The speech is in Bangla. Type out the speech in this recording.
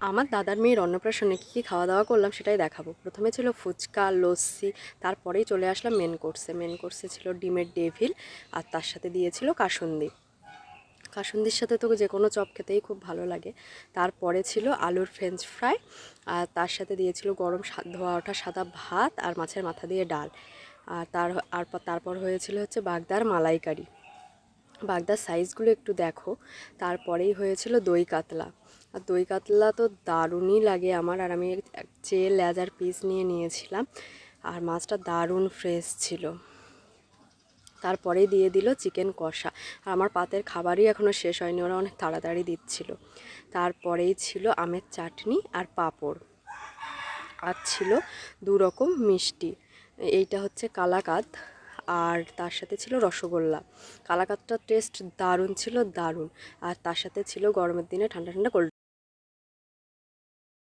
আমার দাদার মেয়ের অন্নপ্রাশনে কী কী খাওয়া দাওয়া করলাম সেটাই দেখাবো। প্রথমে ছিল ফুচকা, লস্যি, তারপরেই চলে আসলাম মেন কোর্সে ছিল ডিমের ডেভিল, আর তার সাথে দিয়েছিল কাসুন্দি। কাসুন্দির সাথে তো যে কোনো চপ খেতেই খুব ভালো লাগে। তারপরে ছিল আলুর ফ্রেঞ্চ ফ্রাই, আর তার সাথে দিয়েছিল গরম ধোয়া ওঠা সাদা ভাত আর মাছের মাথা দিয়ে ডাল। আর তারপর হয়েছিল হচ্ছে বাগদার মালাইকারি। বাগদার সাইজগুলো একটু দেখো। তারপরেই হয়েছিল দই কাতলা, আর দই কাতলা তো দারুণই লাগে আমার, আর আমি চেয়ে লেজার পিস নিয়েছিলাম, আর মাছটা দারুণ ফ্রেশ ছিল। তারপরেই দিয়ে দিল চিকেন কষা, আর আমার পাতের খাবারই এখনও শেষ হয়নি, ওরা অনেক তাড়াতাড়ি দিচ্ছিল। তারপরেই ছিল আমের চাটনি আর পাঁপড়, আর ছিল 2 রকম মিষ্টি। এইটা হচ্ছে কালাকাঁদ, আর তার সাথে ছিল রসগোল্লা। কালাকাঁদটার টেস্ট দারুণ ছিল, দারুণ। আর তার সাথে ছিল গরমের দিনে ঠান্ডা ঠান্ডা কোল্ড